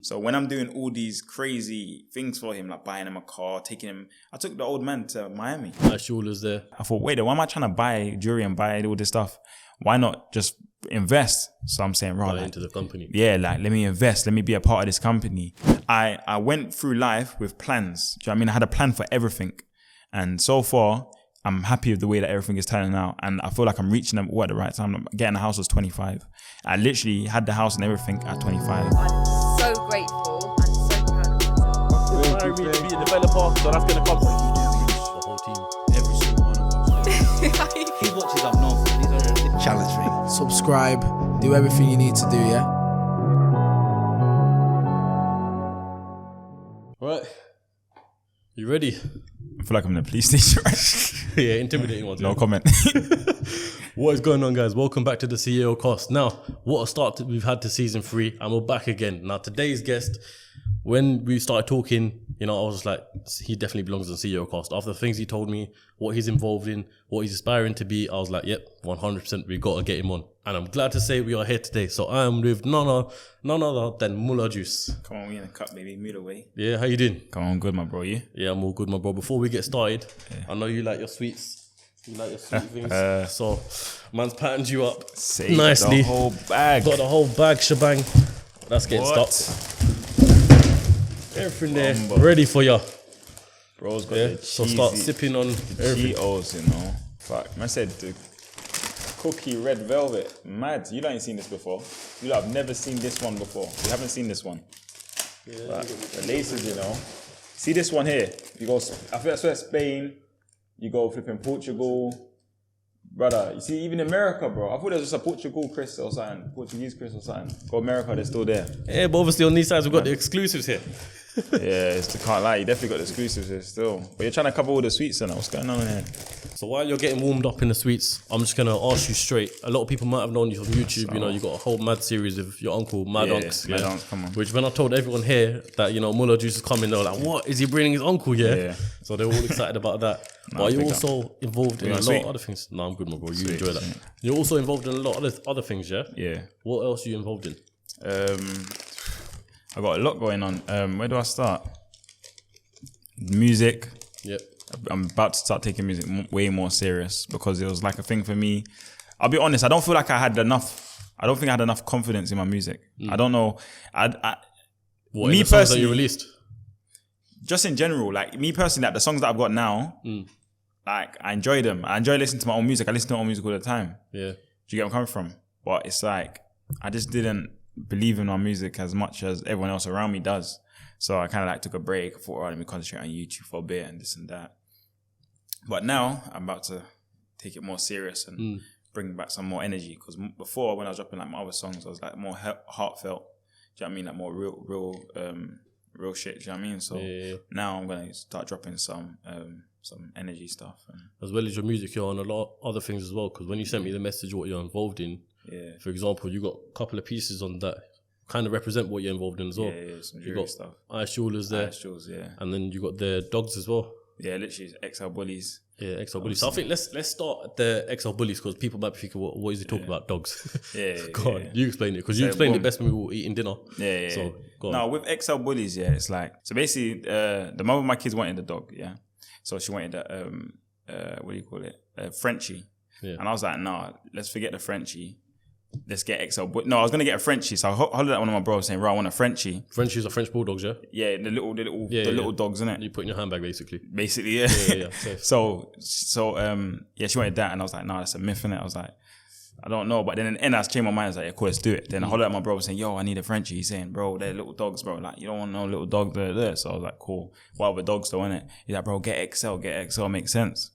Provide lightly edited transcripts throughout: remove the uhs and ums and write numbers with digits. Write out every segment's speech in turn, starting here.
So when I'm doing all these crazy things for him, like buying him a car, taking him, I took the old man to Miami. Jewellery's there. I thought, wait, why am I trying to buy jewelry and buy all this stuff? Why not just invest? So I'm saying, right, Into the company. Yeah, like let me invest. Let me be a part of this company. I went through life with plans. Do you know what I mean? I had a plan for everything. And so far, I'm happy with the way that everything is turning out. And I feel like I'm reaching them at the right time. Getting the house was 25. I literally had the house and everything at 25. I'm so grateful and so proud of myself. Marry me to be a developer, so that's going to come. What you do, the whole team. Every single one of us. These watches I've known for. These are the challenge me. Subscribe, do everything you need to do, yeah? Right. You ready? I feel like I'm in a police station, right? Yeah, intimidating ones. No comment. What is going on, guys? Welcome back to the CEOCAST. Now, what a start we've had to season 3, and we're back again. Now, today's guest, when we started talking, I was just like, he definitely belongs on CEOCAST. After the things he told me, what he's involved in, what he's aspiring to be, I was like, yep, 100%, we got to get him on. And I'm glad to say we are here today. So I am with none other than MularJuice's. Come on, we in a cup, baby. Middle way. Yeah, how you doing? Come on, good, my bro. You? Yeah, I'm all good, my bro. Before we get started, I know you like your sweets. You like your sweet things. So, man's patterned you up nicely. The whole bag. Got the whole bag, shebang. Let's get stopped. Everything there, ready for you. Bro's got the cheesy, so start sipping on everything. Cheetos, Fuck, man said the cookie red velvet. Mad. You ain't seen this before. You have never seen this one before. You haven't seen this one. Yeah, the laces, See this one here? You go, I swear Spain. You go flipping Portugal. Brother, you see, even America, bro. I thought it was just a Portugal Chris or something. Portuguese Chris or something. Go America, they're still there. Yeah, but obviously on these sides, we've got the exclusives here. Yeah, can't lie. You definitely got the exclusives here still. But you're trying to cover all the sweets and what's going on here? So while you're getting warmed up in the sweets, I'm just going to ask you straight. A lot of people might have known you from YouTube. You got a whole mad series of your uncle, MADUNCKS. MADUNCKS, come on. Which when I told everyone here that, MularJuice is coming, they were like, what? Is he bringing his uncle, yeah? So they were all excited about that. But are you also involved in a lot of other things? No, I'm good, my bro. You enjoy that. Sweet. You're also involved in a lot of other things, yeah? Yeah. What else are you involved in? I got a lot going on. Where do I start? Music. Yep. I'm about to start taking music way more serious because it was like a thing for me. I'll be honest, I don't feel like I had enough confidence in my music. I don't know. What, me personally, that you released? Just in general, like me personally, like the songs that I've got now, like I enjoy them. I enjoy listening to my own music. I listen to my own music all the time. Yeah. Do you get where I'm coming from? But it's like, I just didn't believe in my music as much as everyone else around me does. So I kind of like took a break. I thought, let me concentrate on YouTube for a bit and this and that. But now I'm about to take it more serious and bring back some more energy. Because before, when I was dropping like my other songs, I was like more heartfelt. Do you know what I mean? Like more real shit. Do you know what I mean? So now I'm gonna start dropping some energy stuff. As well as your music, you're on a lot of other things as well. Because when you sent me the message, what you're involved in, for example, you got a couple of pieces on that kind of represent what you're involved in as well. Yeah, some jewellery stuff. Jewellery's there. Jewellery, yeah. And then you got the dogs as well. Yeah, literally XL Bullies. Yeah, XL Bullies. So I think let's start at the XL Bullies because people might be thinking, what is he talking about? Dogs. Go on, you explain it because you explained it best when we were eating dinner. Yeah. So go on. No, with XL Bullies, it's like, so basically, the mother of my kids wanted a dog, yeah. So she wanted a Frenchie. Yeah. And I was like, nah, let's forget the Frenchie. Let's get XL. No, I was gonna get a Frenchie, so I hollered at one of my bros saying, "Bro, I want a Frenchie." Frenchies are French bulldogs, yeah. Yeah, the little dogs, innit? You put in your handbag, basically. Basically, yeah. Yeah. So, she wanted that, and I was like, "Nah, that's a myth, innit?" I was like, "I don't know," but then in the end, I changed my mind. I was like, "Yeah, cool, let's do it." Then I hollered at my bro saying, "Yo, I need a Frenchie." He's saying, "Bro, they're little dogs, bro. Like, you don't want no little dog there." So I was like, "Cool. What other dogs though, innit?" He's like, "Bro, get XL, makes sense."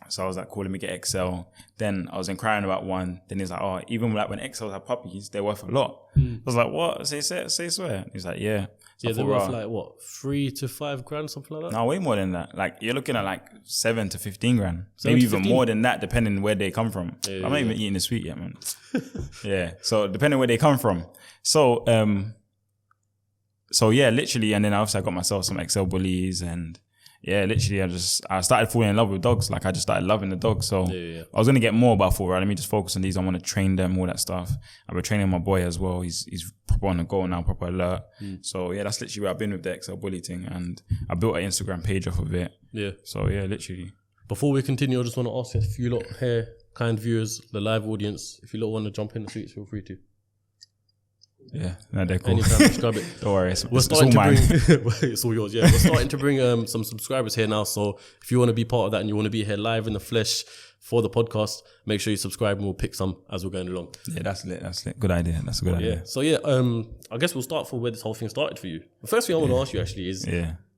So I was like, cool, let me get XL. Then I was inquiring about one. Then he's like, oh, even like when XLs have puppies, they're worth a lot. I was like, what? Say swear. He's like, yeah. So they're worth like what, 3 to 5 grand, something like that? No, way more than that. Like you're looking at like 7 to 15 grand. Maybe even more than that, depending where they come from. I'm not even eating the sweet yet, man. Yeah. So depending where they come from. So yeah, literally. And then obviously I got myself some XL Bullies and yeah, literally, I started falling in love with dogs. Like, I just started loving the dogs. So I was going to get more, but I thought, right, let me just focus on these. I want to train them, all that stuff. I've been training my boy as well. He's proper on the go now, proper alert. So yeah, that's literally where I've been with the XL bully thing. And I built an Instagram page off of it. Yeah. So yeah, literally. Before we continue, I just want to ask a few lot here, kind viewers, the live audience, if you lot want to jump in the streets, feel free to. Yeah, no, they're cool. Anytime, subscribe it. Don't worry, We're starting to bring it's all yours. Yeah, we're starting to bring some subscribers here now. So if you want to be part of that and you want to be here live in the flesh for the podcast, make sure you subscribe and we'll pick some as we're going along. Yeah, that's lit. That's lit. Good idea. That's a good idea. Yeah. So yeah, I guess we'll start for where this whole thing started for you. The first thing I want to ask you actually is,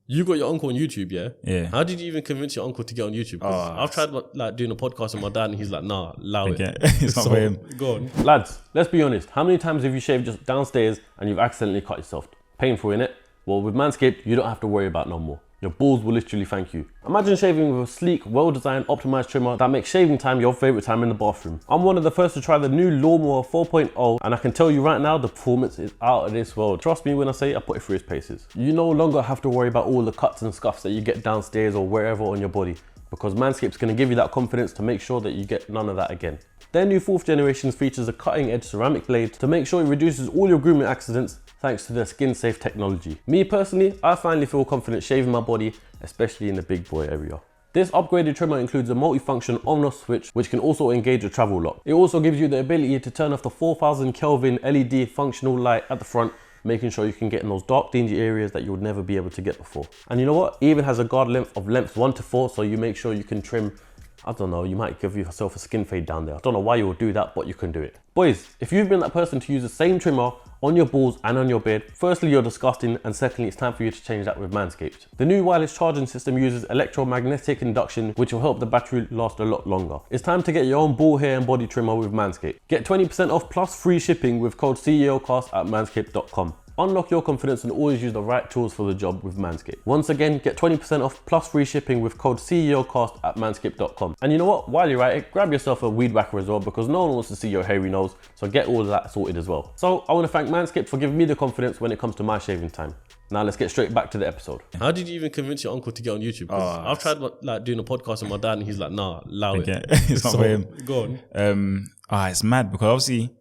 you got your uncle on YouTube, yeah? Yeah. How did you even convince your uncle to get on YouTube? I've tried like doing a podcast with my dad and he's like, nah, allow it. It's not for him. Go on. Lads, let's be honest. How many times have you shaved just downstairs and you've accidentally cut yourself? Painful, innit? Well, with Manscaped, you don't have to worry about no more. Your balls will literally thank you. Imagine shaving with a sleek, well-designed, optimized trimmer that makes shaving time your favorite time in the bathroom. I'm one of the first to try the new Lawnmower 4.0 and I can tell you right now, the performance is out of this world. Trust me when I say I put it through its paces. You no longer have to worry about all the cuts and scuffs that you get downstairs or wherever on your body, because Manscaped's going to give you that confidence to make sure that you get none of that again. Their new 4th generation features a cutting-edge ceramic blade to make sure it reduces all your grooming accidents thanks to their skin-safe technology. Me personally, I finally feel confident shaving my body, especially in the big boy area. This upgraded trimmer includes a multi-function on-off switch which can also engage a travel lock. It also gives you the ability to turn off the 4000 Kelvin LED functional light at the front, making sure you can get in those dark, dingy areas that you would never be able to get before. And you know what? It even has a guard length of lengths 1 to 4, so you make sure you can trim, I don't know, you might give yourself a skin fade down there. I don't know why you would do that, but you can do it. Boys, if you've been that person to use the same trimmer on your balls and on your beard, firstly, you're disgusting, and secondly, it's time for you to change that with Manscaped. The new wireless charging system uses electromagnetic induction, which will help the battery last a lot longer. It's time to get your own ball hair and body trimmer with Manscaped. Get 20% off plus free shipping with code CEOCAST at manscaped.com. Unlock your confidence and always use the right tools for the job with Manscaped. Once again, get 20% off plus free shipping with code CEOCAST at manscaped.com. And you know what? While you're at it, grab yourself a weed whacker as well, because no one wants to see your hairy nose, so get all of that sorted as well. So I want to thank Manscaped for giving me the confidence when it comes to my shaving time. Now let's get straight back to the episode. How did you even convince your uncle to get on YouTube? I've tried like doing a podcast with my dad and he's like, nah, allow it. It's not for him. Go on. It's mad because obviously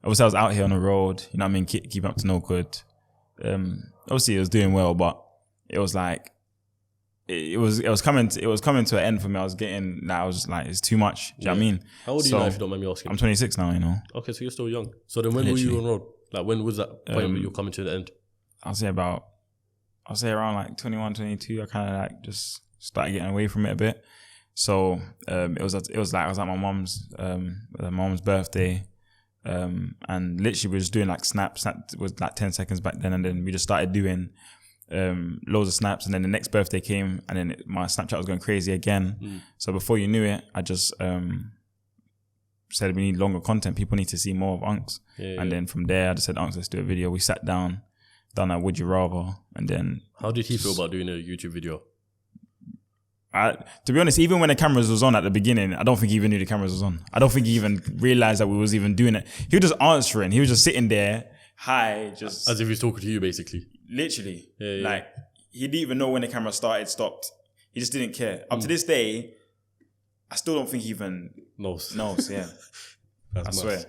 I was out here on the road, you know what I mean, keeping up to no good. Obviously it was doing well, but it was like it was coming to an end for me. I was just like, it's too much. Do you know what I mean? How old are you now, if you don't mind me asking? I'm 26 now, you know. Okay, so you're still young. So then when were you on road? Like when was that point where you're coming to the end? I'll say around like 21, 22, I kind of like just started getting away from it a bit. So it was like I was at my mom's birthday. And literally we were just doing like snap was like 10 seconds back then, and then we just started doing loads of snaps, and then the next birthday came, and then my Snapchat was going crazy again. So before you knew it, I just said we need longer content, people need to see more of Unks. And then from there I just said, Unks, let's do a video. We sat down, done a Would You Rather, and then how did he feel about doing a YouTube video? To be honest, even when the cameras was on at the beginning, I don't think he even knew the cameras was on. I don't think he even realized that we was even doing it. He was just answering. He was just sitting there, hi, just as if he's talking to you, basically. Literally, like he didn't even know when the camera started, stopped. He just didn't care. Up to this day, I still don't think he even knows. Yeah, I swear. Like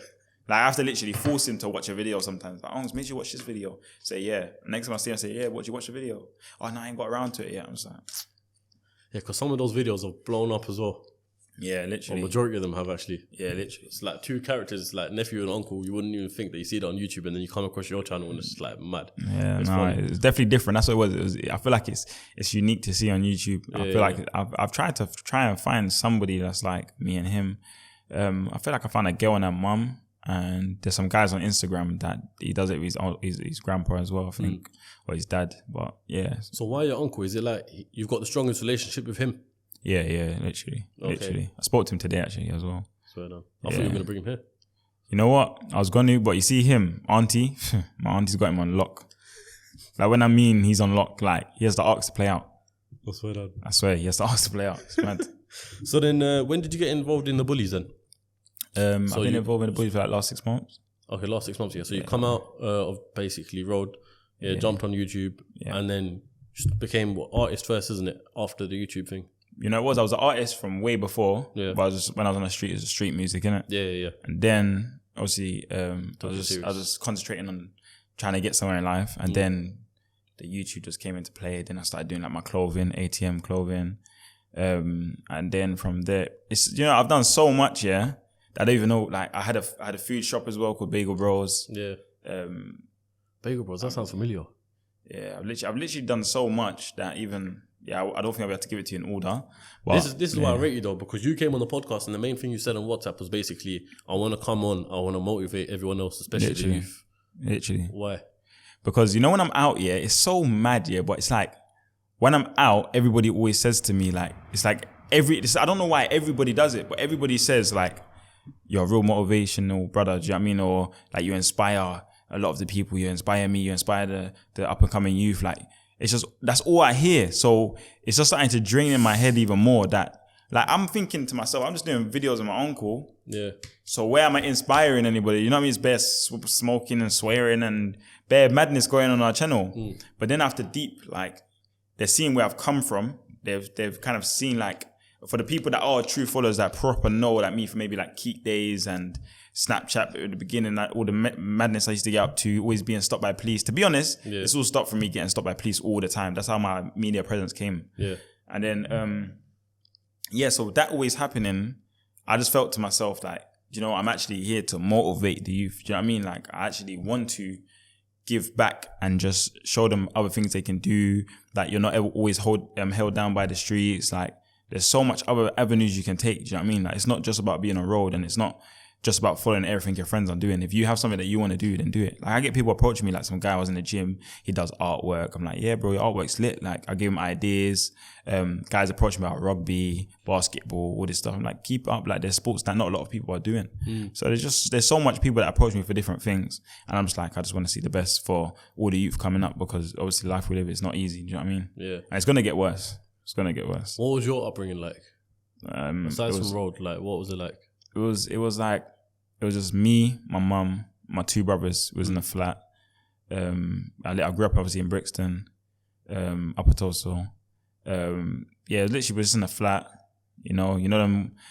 I have to literally force him to watch a video sometimes. Like, oh, make sure you watch this video. Say yeah. Next time I see him, I say yeah. Watch the video. Oh no, I ain't got around to it yet. I'm just like. Yeah, because some of those videos have blown up as well. Yeah, literally. The majority of them have actually. Yeah, literally. It's like two characters, like nephew and uncle. You wouldn't even think that you see that on YouTube, and then you come across your channel and it's like mad. Yeah, it's definitely different. That's what it was. I feel like it's unique to see on YouTube. I feel like I've tried to and find somebody that's like me and him. I feel like I found a girl and her mum, and there's some guys on Instagram that he does it with his grandpa as well, I think, or his dad. But yeah. So why your uncle? Is it like you've got the strongest relationship with him? Yeah, literally. Okay. Literally. I spoke to him today actually as well. Swear down. I thought you were going to bring him here. You know what? I was going to, but you see him, auntie, my auntie's got him on lock. Like when I mean he's on lock, like he has the arcs to play out. I swear down. I swear, he has the arcs to play out. It's mad. So then when did you get involved in the bullies then? I've been involved in the bullies for like last 6 months. Okay, last 6 months, yeah. So you come out of basically road, jumped on YouTube, and then just became artist first, isn't it? After the YouTube thing. You know, I was an artist from way before. Yeah. But when I was on the street, it was street music, innit? Yeah. And then obviously, I was just concentrating on trying to get somewhere in life, and then the YouTube just came into play. Then I started doing like my clothing, ATM clothing, and then from there, it's I've done so much, that I don't even know. Like I had a food shop as well called Bagel Bros. Yeah. Bagel Bros. That sounds familiar. Yeah, I've literally done so much that even. Yeah, I don't think I'll be able to give it to you in order. But this is why I rate you though, because you came on the podcast and the main thing you said on WhatsApp was basically, I want to come on, I want to motivate everyone else, especially the youth. Literally. Why? Because when I'm out, it's so mad, but it's like, when I'm out, everybody always says to me, like, it's like I don't know why everybody does it, but everybody says like, you're a real motivational brother, do you know what I mean? Or like you inspire a lot of the people, you inspire me, you inspire the up and coming youth, like, it's just, that's all I hear. So it's just starting to drain in my head even more that, like, I'm thinking to myself, I'm just doing videos of my uncle. Yeah. So where am I inspiring anybody? You know what I mean? It's bare smoking and swearing and bare madness going on our channel. But then after deep, like, they're seeing where I've come from. They've kind of seen, like, for the people that are true followers that proper know, like me, for maybe like Keek Days and Snapchat at the beginning, like all the madness I used to get up to, always being stopped by police. To be honest, it's all stopped from me getting stopped by police all the time. That's how my media presence came. Yeah. And then, so that always happening, I just felt to myself like, I'm actually here to motivate the youth. Do you know what I mean? Like, I actually want to give back and just show them other things they can do. Like, you're not ever always held down by the streets. Like, there's so much other avenues you can take. Do you know what I mean? Like, it's not just about being on road, and it's not just about following everything your friends are doing. If you have something that you want to do, then do it. Like, I get people approaching me, like some guy was in the gym, he does artwork. I'm like, yeah, bro, your artwork's lit. Like, I give him ideas. Guys approach me about rugby, basketball, all this stuff. I'm like, keep up. Like, there's sports that not a lot of people are doing. So there's so much people that approach me for different things. And I'm just like, I just want to see the best for all the youth coming up, because obviously life we live is not easy. Do you know what I mean? Yeah. And it's going to get worse. It's going to get worse. What was your upbringing like? Besides from road, like, what was it like? It was just me, my mum, my two brothers was in a flat. I grew up obviously in Brixton, Upper Tulsa. Literally was just in a flat. You know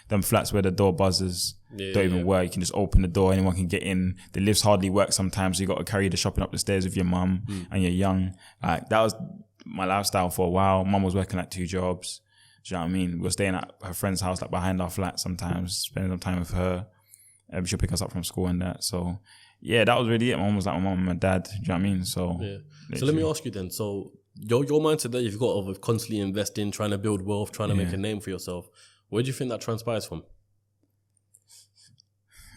them flats where the door buzzers don't even work. You can just open the door, anyone can get in. The lifts hardly work sometimes, so you got to carry the shopping up the stairs with your mum, and you're young. Like, that was my lifestyle for a while. Mum was working at 2 jobs. Do you know what I mean? We were staying at her friend's house, like behind our flat sometimes, spending some time with her. She'll pick us up from school and that. So, yeah, that was really it. My mum was like my mum and my dad. Do you know what I mean? So, So let me ask you then. So, your mindset that you've got of constantly investing, trying to build wealth, trying to make a name for yourself, where do you think that transpires from?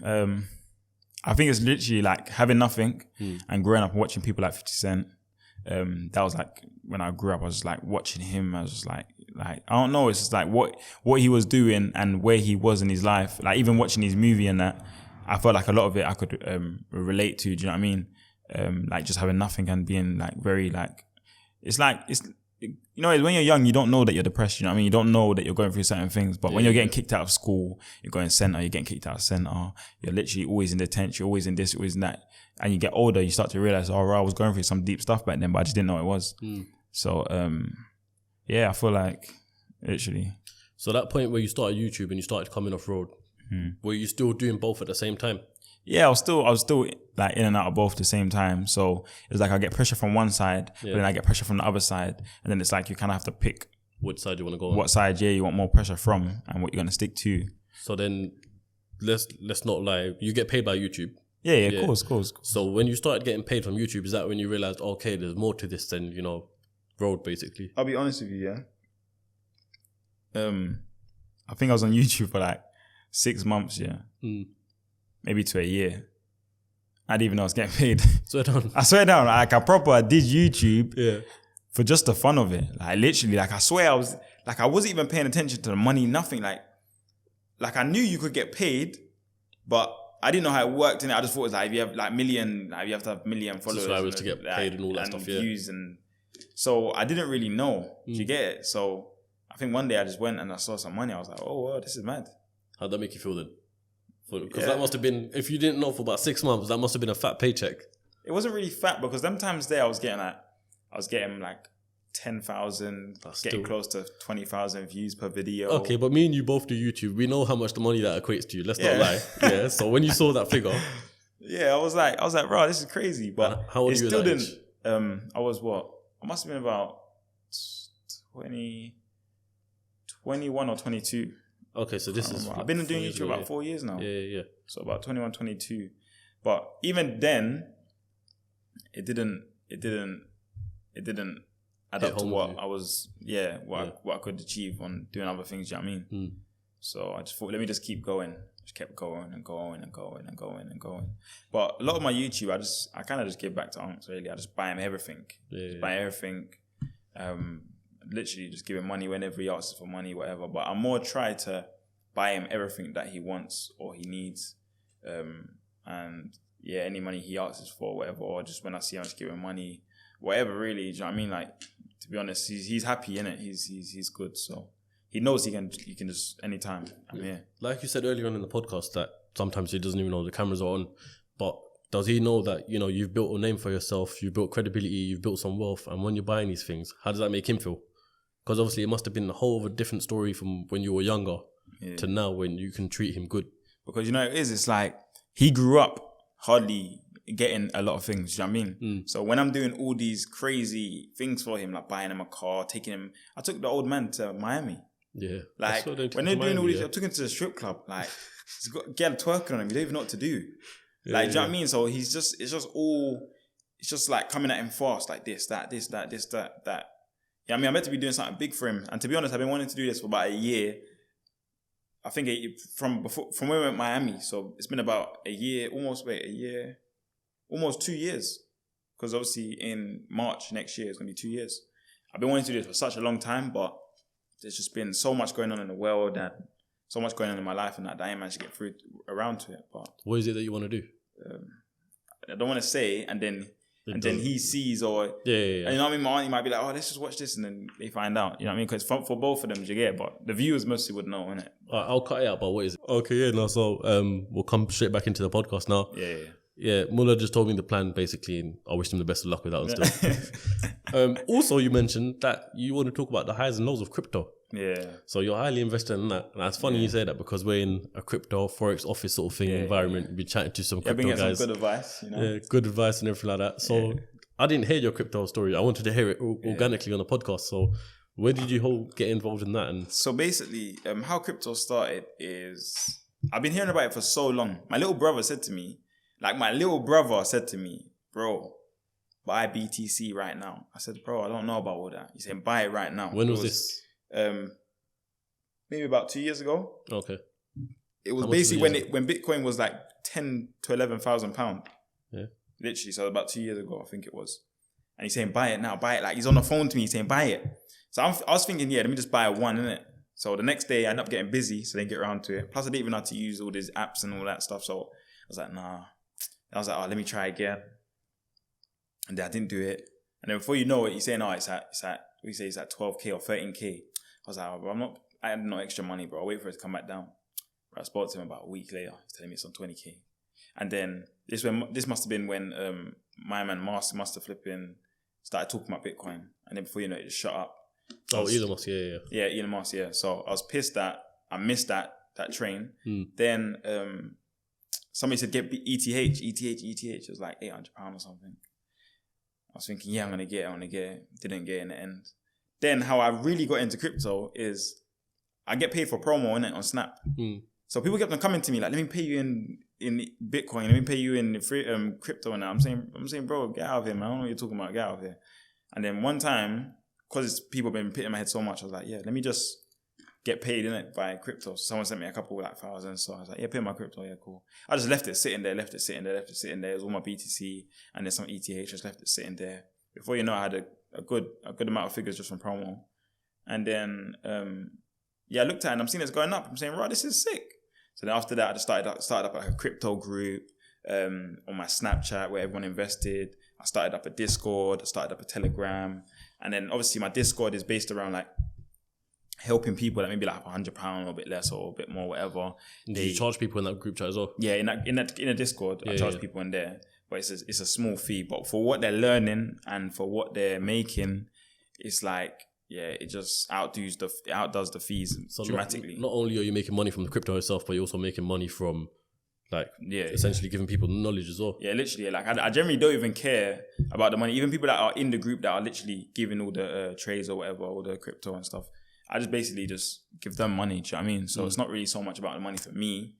I think it's literally like having nothing and growing up and watching people like 50 Cent. That was like, when I grew up, I was just like watching him. I was just like, I don't know. It's just like what he was doing and where he was in his life. Like, even watching his movie and that, I felt like a lot of it I could relate to. Do you know what I mean? Like, just having nothing and being like very like, it's when you're young, you don't know that you're depressed. You know what I mean? You don't know that you're going through certain things. But when you're getting kicked out of school, you're going center, you're getting kicked out of center. You're literally always in detention. You're always in this, always in that. And you get older, you start to realize, I was going through some deep stuff back then, but I just didn't know it was. So, I feel like literally. So that point where you started YouTube and you started coming off road, were you still doing both at the same time? Yeah, I was still like in and out of both at the same time. So it's like I get pressure from one side, but then I get pressure from the other side, and then it's like you kind of have to pick which side you want to go on. What side, you want more pressure from, and what you're gonna stick to. So then, let's not lie. You get paid by YouTube. Yeah, of course. So when you started getting paid from YouTube, is that when you realized, okay, there's more to this than road, basically? I'll be honest with you, I think I was on YouTube for like 6 months, maybe to a year. I didn't even know I was getting paid. I swear down, like I did YouTube for just the fun of it. Like, literally, like I swear I wasn't even paying attention to the money, nothing. Like I knew you could get paid, but I didn't know how it worked, and I just thought it was like, if you have like you have to have million followers, subscribers to get paid and all that stuff, views, and so I didn't really know. Do you get it? So I think one day I just went and I saw some money. I was like, oh, wow, this is mad. How'd that make you feel then? Because that must have been, if you didn't know for about 6 months, that must have been a fat paycheck. It wasn't really fat, because them times there I was getting like 10,000, That's getting still- close to 20,000 views per video. Okay, but me and you both do YouTube. We know how much the money that equates to. Let's not Yeah. lie. Yeah. So when you saw that figure, Yeah, I was like, bro, this is crazy. But How old it are you at still that didn't. I was what? I must have been about 21 or 22. okay, so this is. I've been doing 4 years YouTube ago, about 4 years now. Yeah. So about 21, 22. But even then, it didn't add Hit up to home what with you. I was, what I could achieve on doing other things, you know what I mean? Mm. So I just thought, let me just keep going. Just kept going and going and going and going and going. But a lot of my YouTube, I kind of just give back to Unks, really. I just buy him everything. Yeah. Buy everything. Literally just give him money whenever he asks for money, whatever. But I more try to buy him everything that he wants or he needs. And yeah, any money he asks for, whatever, or just when I see him, just give him money, whatever, really. Do you know what I mean? Like, to be honest, he's happy, innit? He's good. So he knows he can just anytime. I'm here. Like you said earlier on in the podcast that sometimes he doesn't even know the cameras are on, but does he know that, you know, you've built a name for yourself, you've built credibility, you've built some wealth, and when you're buying these things, how does that make him feel? Because obviously it must have been a whole of a different story from when you were younger to now when you can treat him good. Because you know it is, it's like he grew up hardly getting a lot of things, you know what I mean? So when I'm doing all these crazy things for him, like buying him a car, taking him, I took the old man to Miami. Yeah. Like when they're doing all these, I took him to the strip club, like he's got a girl twerking on him, you don't even know what to do. Like, do you know what I mean? So it's just like coming at him fast, like this, that. Yeah, I mean, I'm meant to be doing something big for him. And to be honest, I've been wanting to do this for about a year. I think from when we went to Miami. So it's been about a year, almost 2 years. Because obviously in March next year, it's going to be 2 years. I've been wanting to do this for such a long time, but there's just been so much going on in the world and so much going on in my life and that I ain't managed to get around to it. But what is it that you want to do? I don't want to say, and then he sees, or Yeah. and you know what I mean. My auntie might be like, "Oh, let's just watch this," and then they find out. You know what I mean? Because for both of them, you get, but the viewers mostly would know, innit? I'll cut it out, but what is it? Okay, yeah, no, so we'll come straight back into the podcast now. Yeah. Yeah, Muller just told me the plan basically, and I wish him the best of luck with that one still. Also, you mentioned that you want to talk about the highs and lows of crypto. Yeah. So you're highly invested in that. And it's funny you say that because we're in a crypto forex office sort of thing environment. We've been chatting to some I've been crypto getting guys. some good advice, you know. Yeah, good advice and everything like that. So I didn't hear your crypto story. I wanted to hear it organically on the podcast. So where did you get involved in that? And So basically, how crypto started is I've been hearing about it for so long. My little brother said to me, bro, buy BTC right now. I said, bro, I don't know about all that. He said, buy it right now. when was this? Maybe about 2 years ago. Okay. It was How much was basically it when Bitcoin was like 10 to 11,000 pounds. Yeah. Literally, so about 2 years ago, I think it was. And he's saying, buy it now, buy it. Like, he's on the phone to me, he's saying, buy it. So I was thinking, yeah, let me just buy one, innit? So the next day, I ended up getting busy, so I didn't get around to it. Plus, I didn't even know how to use all these apps and all that stuff. So I was like, nah. I was like, oh, let me try again. And then I didn't do it. And then before you know it, he's saying, oh, it's at 12K or 13K. I was like, oh, bro, I had no extra money, bro. I'll wait for it to come back down. But I spoke to him about a week later. He's telling me it's on 20K. And then this must have been when my man must have flipping started talking about Bitcoin. And then before you know it, just shut up. Elon Musk, yeah. Yeah, Elon Musk, yeah. So I was pissed that I missed that train. Then somebody said, get ETH. It was like £800 or something. I was thinking, yeah, I'm going to get it. Didn't get it in the end. Then how I really got into crypto is I get paid for promo, innit, on Snap. So people kept on coming to me like, let me pay you in Bitcoin, let me pay you in free, crypto. And I'm saying, bro, get out of here, man. I don't know what you're talking about. Get out of here. And then one time, because people have been hitting my head so much, I was like, yeah, let me just get paid in it by crypto. So someone sent me a couple like thousands. So I was like, yeah, pay my crypto. Yeah, cool. I just left it sitting there. It was all my BTC and then some ETH. Just left it sitting there. Before you know, I had a good amount of figures just from promo. And then, I looked at it and I'm seeing it's going up. I'm saying, right, this is sick. So then after that, I just started up like a crypto group on my Snapchat where everyone invested. I started up a Discord. I started up a Telegram. And then obviously my Discord is based around like helping people that maybe like £100 or a bit less or a bit more, whatever. Do you charge people in that group chat as well? Yeah, in a Discord, I charge people in there. But it's a small fee. But for what they're learning and for what they're making, it's like, yeah, it just outdoes the fees So dramatically. Not only are you making money from the crypto itself, but you're also making money from essentially giving people knowledge as well. Yeah, literally. Like I generally don't even care about the money. Even people that are in the group that are literally giving all the trades or whatever, all the crypto and stuff, I just basically just give them money. Do you know what I mean? So it's not really so much about the money for me.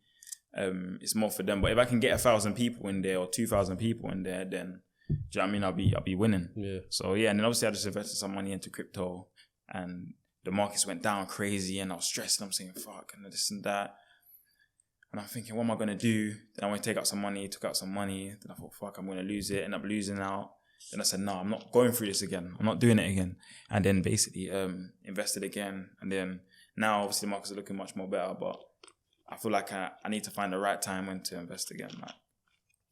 It's more for them. But if I can get 1,000 people in there or 2,000 people in there, then do you know what I mean? I'll be winning. Yeah. So yeah, and then obviously I just invested some money into crypto, and the markets went down crazy, and I was stressing. I'm saying fuck and this and that. And I'm thinking, what am I going to do? Then I went to take out some money, took out some money. Then I thought, fuck, I'm going to lose it. End up losing out. Then I said, no, I'm not going through this again. I'm not doing it again. And then basically invested again. And then now, obviously, the markets are looking much more better. But I feel like I need to find the right time when to invest again. Like,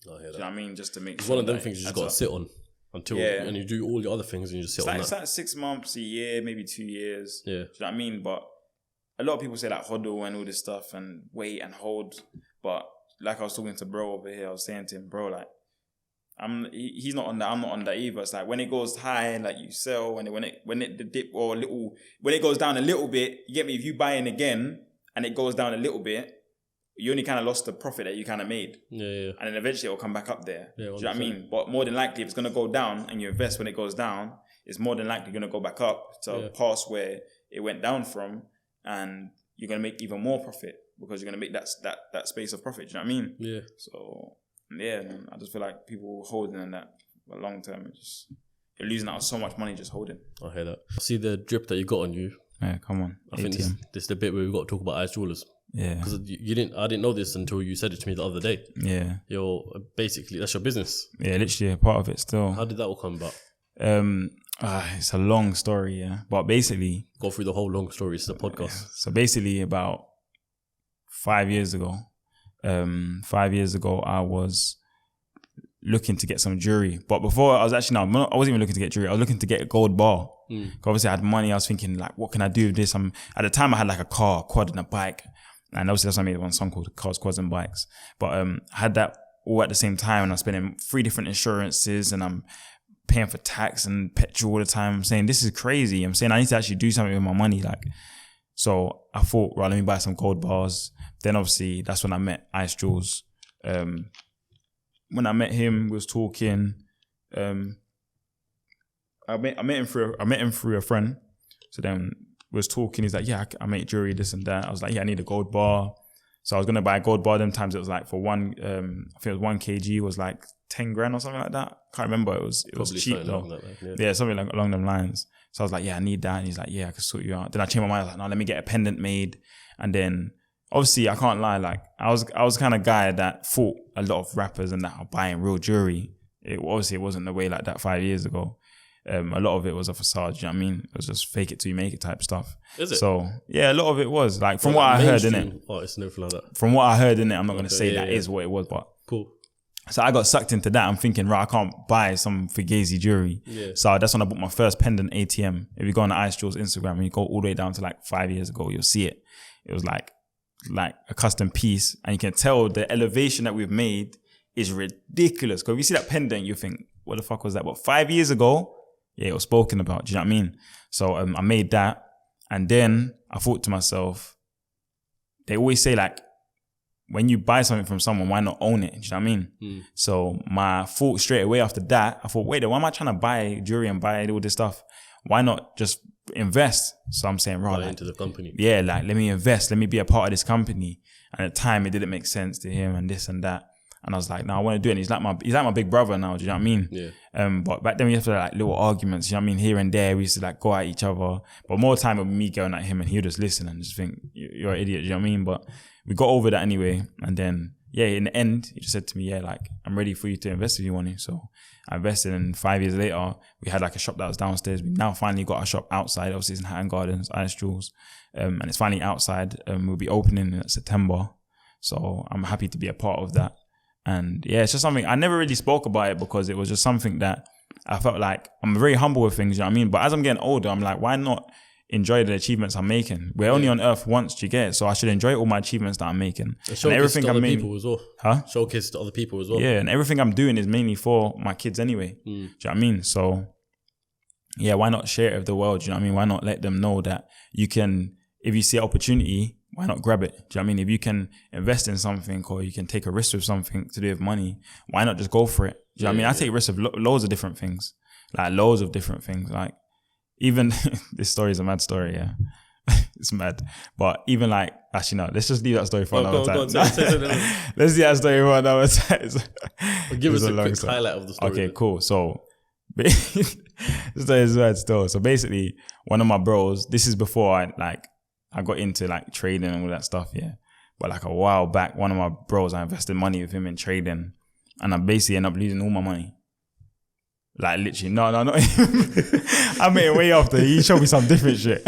I hear that. do you know what I mean? Just to make It's sure one of them that things you just adds got to up. sit on until, and you do all the other things and you just sit on It's that. like 6 months, a year, maybe 2 years. Yeah. Do you know what I mean? But a lot of people say like hodl and all this stuff and wait and hold. But like I was talking to bro over here, I was saying to him, bro, like, he's not on that. I'm not on that either. It's like when it goes high, like you sell, and when it dip or when it goes down a little bit, you get me. If you buy in again and it goes down a little bit, you only kind of lost the profit that you kind of made. Yeah. And then eventually it will come back up there. Yeah, do you know what I mean? But more than likely, if it's going to go down and you invest when it goes down, it's more than likely going to go back up to past where it went down from, and you're going to make even more profit because you're going to make that space of profit. Do you know what I mean? Yeah. So yeah, man, I just feel like people holding in that for long term, you're losing out on so much money just holding. I hear that. See the drip that you got on you. Yeah, come on. I think this is the bit where we've got to talk about Ice Jewellers. Yeah. Because I didn't know this until you said it to me the other day. Yeah. You're basically, that's your business. Yeah, literally a part of it still. How did that all come about? It's a long story, yeah. But basically, Go through the whole long story. It's a podcast. So basically about 5 years ago, I was looking to get some jewelry. But before I wasn't even looking to get jewelry. I was looking to get a gold bar. Obviously I had money. I was thinking like, what can I do with this? At the time I had like a car, quad and a bike. And obviously that's why I made one song called Cars, Quads and Bikes. But I had that all at the same time, and I'm spending 3 different insurances, and I'm paying for tax and petrol all the time. I'm saying, this is crazy. I'm saying I need to actually do something with my money. Like, so I thought, right, let me buy some gold bars. Then obviously that's when I met Ice Jules. When I met him, we was talking. I met him through a friend. So then we was talking. He's like, yeah, I make jewelry, this and that. I was like, yeah, I need a gold bar. So I was gonna buy a gold bar. Them times it was like for one, I think it was 1 kg was like 10 grand or something like that. Can't remember. It was cheap though. Yeah, something like along them lines. So I was like, yeah, I need that. And he's like, yeah, I can sort you out. Then I changed my mind. I was like, no, let me get a pendant made. And then obviously I can't lie, like I was kind of guy that thought a lot of rappers and that are buying real jewelry. It wasn't the way like that 5 years ago. A lot of it was a facade, you know what I mean? It was just fake it till you make it type stuff. Is it? So yeah, a lot of it was like from what I heard in it. Artists and everything like that. From what I heard in it, I'm not gonna say that is what it was, but cool. So I got sucked into that. I'm thinking, right, I can't buy some Fugazi jewelry. Yeah. So that's when I bought my first pendant ATM. If you go on the Ice Jules Instagram and you go all the way down to like 5 years ago, you'll see it. It was like a custom piece, and you can tell the elevation that we've made is ridiculous. Because if you see that pendant, you think, what the fuck was that? But 5 years ago, yeah, it was spoken about. Do you know what I mean? So I made that, and then I thought to myself, they always say like, when you buy something from someone, why not own it? Do you know what I mean? So my thought straight away after that, I thought, wait, why am I trying to buy jewelry and buy all this stuff? Why not just invest? So I'm saying, right, into the company. Yeah, like let me invest, let me be a part of this company. And at the time, it didn't make sense to him and this and that. And I was like, no, I want to do it. And he's like my big brother now. Do you know what I mean? Yeah. But back then we used to have like little arguments. You know what I mean? Here and there, we used to like go at each other. But more time it would be me going at him, and he'll just listen and just think you're an idiot. Do you know what I mean? But we got over that anyway. And then yeah, in the end, he just said to me, yeah, like I'm ready for you to invest if you want to. So I invested, and 5 years later, we had like a shop that was downstairs. We now finally got our shop outside. Obviously, it's in Hatton Gardens, Ice Jewels, and it's finally outside. We'll be opening in September. So I'm happy to be a part of that. And yeah, it's just something I never really spoke about it because it was just something that I felt like I'm very humble with things, you know what I mean? But as I'm getting older, I'm like, why not enjoy the achievements I'm making? We're only on earth once, do you get it? So I should enjoy all my achievements that I'm making. And everything I'm making. People as well. Huh? Showcase to other people as well. Yeah, and everything I'm doing is mainly for my kids anyway. Do you know what I mean? So yeah, why not share it with the world? Do you know what I mean? Why not let them know that you can, if you see an opportunity, why not grab it? Do you know what I mean? If you can invest in something or you can take a risk with something to do with money, why not just go for it? Do you know what I mean? I take risks of loads of different things. Like loads of different things. Like even, this story is a mad story, yeah. It's mad. But even like, actually no, let's just leave that story for another time. Let's leave that story for another time. Give us a quick highlight of the story. Okay, cool. So, this story is mad still. So basically, one of my bros, this is before I got into like trading and all that stuff, yeah. But like a while back, one of my bros, I invested money with him in trading, and I basically ended up losing all my money. Like literally, no, not him. I made it way after. He showed me some different shit.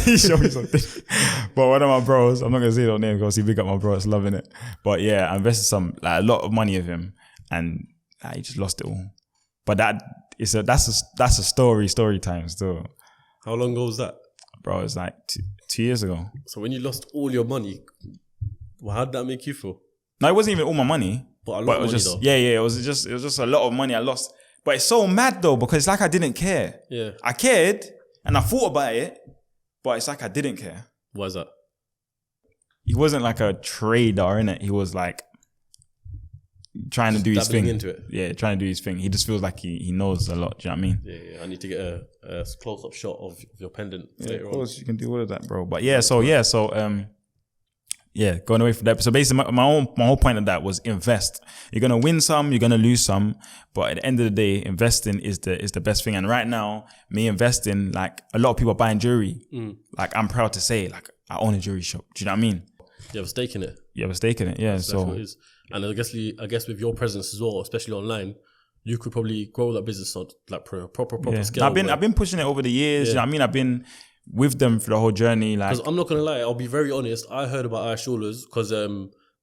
He showed me some different. But one of my bros, I'm not gonna say no name because he big up my bro, it's loving it. But yeah, I invested a lot of money with him, and he just lost it all. But that's a story time still. How long ago was that? Bro, it's like 2 years ago. So when you lost all your money, how did that make you feel? No, it wasn't even all my money. But a lot of money just, though. Yeah, it was just a lot of money I lost. But it's so mad though, because it's like I didn't care. Yeah. I cared and I thought about it, but it's like I didn't care. Why is that? He wasn't like a trader, innit? He was like trying to do his thing. Into it. Yeah, trying to do his thing. He just feels like he knows a lot, do you know what I mean? Yeah. I need to get a close-up shot of your pendant later of course, you can do all of that, bro. But going away from that. So basically, my whole point of that was invest. You're gonna win some, you're gonna lose some, but at the end of the day, investing is the best thing. And right now, me investing, like a lot of people are buying jewelry. Like I'm proud to say, like I own a jewelry shop. Do you know what I mean? You have a stake in it. You have a stake in it, yeah. That's what it is. And I guess with your presence as well, especially online, you could probably grow that business on like proper scale. I've been pushing it over the years. You know what I mean? I've been with them for the whole journey. Like, because I'm not gonna lie, I'll be very honest. I heard about Irish Jewellers because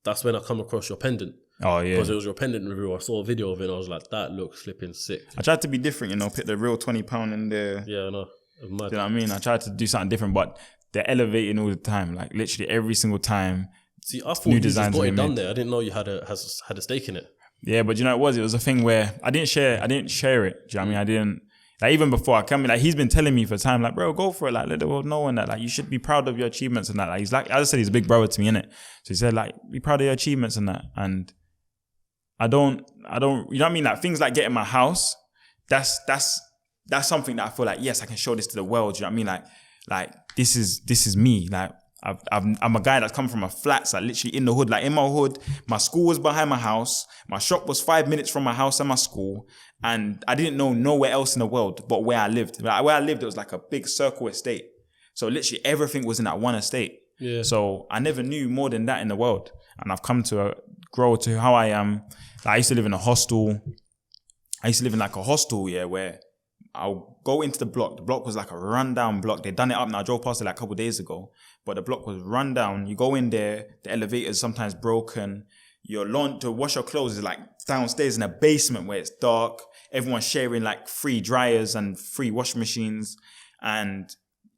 that's when I come across your pendant. Oh yeah, because it was your pendant review. I saw a video of it and I was like, that looks flipping sick. I tried to be different, put the real £20 in there. Yeah, I know. Do you know what I mean? I tried to do something different, but they're elevating all the time. Like literally every single time. See, I thought you just got it done there. I didn't know you had a stake in it. Yeah, but you know what it was a thing where I didn't share it. Do you know what I mean? I didn't, like even before I come in, like he's been telling me for time, like, bro, go for it. Like let the world know and that, like you should be proud of your achievements and that. Like he's like, I just said he's a big brother to me, innit? So he said like, be proud of your achievements and that. And I don't, you know what I mean? Like things like getting my house, that's something that I feel like, yes, I can show this to the world. You know what I mean? Like this is me. Like I'm a guy that's come from a flats, like literally in the hood. Like in my hood, my school was behind my house. My shop was 5 minutes from my house and my school. And I didn't know nowhere else in the world but where I lived. Like where I lived, it was like a big circle estate. So literally everything was in that one estate. Yeah. So I never knew more than that in the world. And I've come to grow to how I am. Like I used to live in a hostel. Yeah, where I'll go into the block. The block was like a rundown block. They'd done it up now. I drove past it like a couple of days ago. But the block was run down. You go in there, the elevator's sometimes broken. Your lawn to wash your clothes is like downstairs in a basement where it's dark. Everyone's sharing like free dryers and free washing machines. And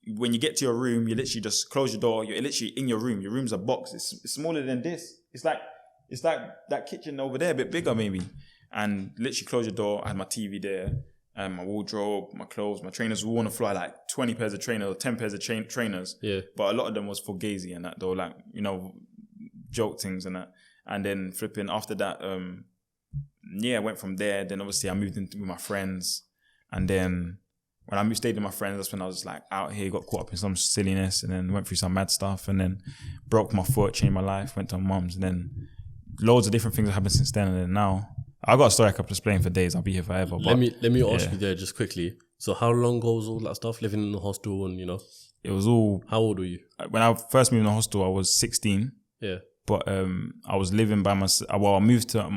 when you get to your room, you literally just close your door. You're literally in your room. Your room's a box. It's smaller than this. It's like that kitchen over there, a bit bigger maybe. And literally close your door. I had my TV there. My wardrobe, my clothes, my trainers were all on the floor, like 20 pairs of trainers or 10 pairs of trainers. Yeah. But a lot of them was for gazy and that, though, like, joke things and that. And then flipping after that, I went from there. Then obviously I moved in with my friends. And then when I stayed with my friends, that's when I was like out here, got caught up in some silliness and then went through some mad stuff and then broke my foot, changed my life, went to my mum's and then loads of different things have happened since then. And then now, I've got a story I could explain for days. I'll be here forever. Let me ask you there just quickly. So how long ago was all that stuff, living in the hostel and, It was all... How old were you? When I first moved in the hostel, I was 16. Yeah. But I was living by myself. Well,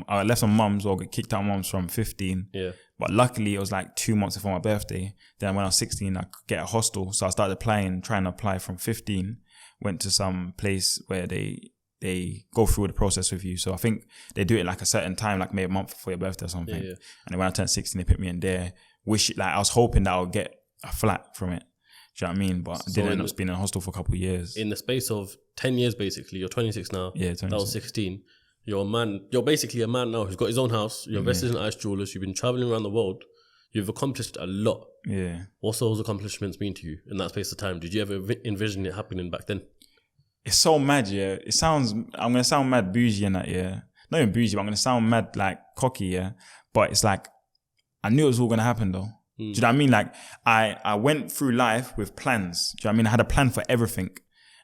I left my mum's or got kicked out of mum's from 15. Yeah. But luckily, it was like 2 months before my birthday. Then when I was 16, I could get a hostel. So I started trying to apply from 15. Went to some place where they go through the process with you. So I think they do it like a certain time, like maybe a month before your birthday or something. Yeah. And then when I turned 16, they put me in there. I was hoping that I would get a flat from it. Do you know what I mean? But I didn't end up being in a hostel for a couple of years. In the space of 10 years, basically, you're 26 now. Yeah, 26. That was 16. You're a man. You're basically a man now who's got his own house. You're invested in Irish Jewellers. You've been traveling around the world. You've accomplished a lot. Yeah. What's those accomplishments mean to you in that space of time? Did you ever envision it happening back then? It's so mad, yeah. I'm gonna sound mad bougie in that, yeah. Not even bougie, but I'm gonna sound mad like cocky, yeah. But it's like, I knew it was all gonna happen though. Do you know what I mean? Like, I went through life with plans. Do you know what I mean? I had a plan for everything.